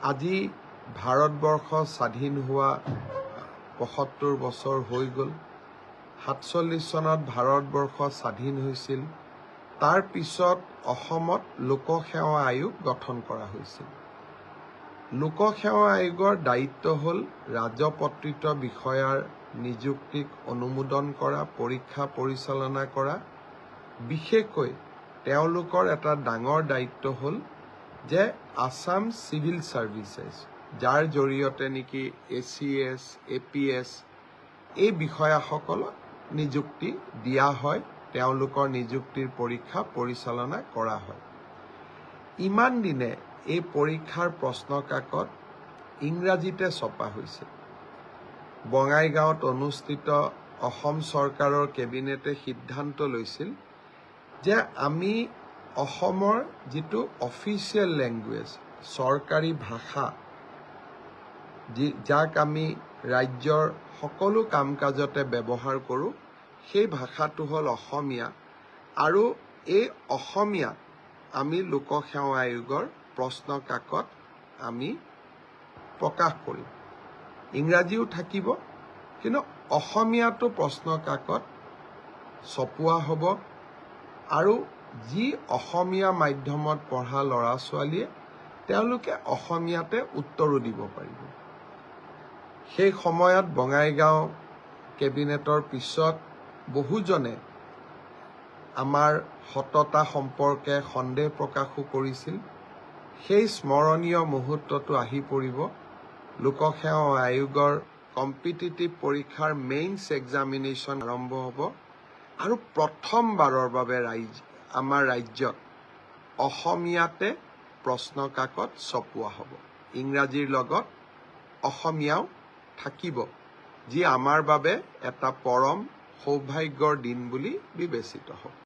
আজি ভাৰতবৰ্ষ স্বাধীন হোৱা ৭৫ বছৰ হৈ গ'ল। ৪৭ চনত ভাৰতবৰ্ষ স্বাধীন হৈছিল। তাৰ পিছত অসমত লোকসেৱা আয়োগ গঠন কৰা হৈছিল। লোকসেৱা আয়োগৰ দায়িত্ব হ'ল ৰাজপত্ৰিত বিষয়াৰ নিযুক্তিক অনুমোদন কৰা, পৰীক্ষা পৰিচালনা কৰা। বিশেষকৈ তেওঁলোকৰ এটা ডাঙৰ দায়িত্ব হ'ল যে আছাম চিভিল চাৰ্ভিচেছ, যাৰ জৰিয়তে নেকি ACS, APS এই বিষয়াসকলক নিযুক্তি দিয়া হয়, তেওঁলোকৰ নিযুক্তিৰ পৰীক্ষা পৰিচালনা কৰা হয়। ইমান দিনে এই পৰীক্ষাৰ প্ৰশ্ন কাকত ইংৰাজীতে ছপা হৈছিল। বঙাইগাঁৱত অনুষ্ঠিত অসম চৰকাৰৰ কেবিনেটে সিদ্ধান্ত লৈছিল যে আমি অসমৰ যিটো অফিচিয়েল লেংগুৱেজ, চৰকাৰী ভাষা, যাক আমি ৰাজ্যৰ সকলো কাম কাজতে ব্যৱহাৰ কৰোঁ, সেই ভাষাটো হ'ল অসমীয়া। আৰু এই অসমীয়াত আমি লোকসেৱা আয়োগৰ প্ৰশ্ন কাকত আমি প্ৰকাশ কৰিম। ইংৰাজীও থাকিব, কিন্তু অসমীয়াতো প্ৰশ্ন কাকত ছপোৱা হ'ব। আৰু যি অসমীয়া মাধ্যমত পঢ়া ল'ৰা ছোৱালীয়ে তেওঁলোকে অসমীয়াতে উত্তৰো দিব পাৰিব। সেই সময়ত বঙাইগাঁও কেবিনেটৰ পিছত বহুজনে আমাৰ সততা সম্পৰ্কে সন্দেহ প্ৰকাশো কৰিছিল। সেই স্মৰণীয় মুহূৰ্তটো আহি পৰিব। লোকসেৱা আয়োগৰ কম্পিটিটিভ পৰীক্ষাৰ মেইনছ এক্সামিনেশ্যন আৰম্ভ হ'ব আৰু প্ৰথমবাৰৰ বাবে আমাৰ ৰাজ্যত অসমীয়াতে প্ৰশ্ন কাকত ছপোৱা হ'ব। ইংৰাজীৰ লগত অসমীয়াও থাকিব, যি আমাৰ বাবে এটা পৰম সৌভাগ্যৰ দিন বুলি বিবেচিত হ'ব।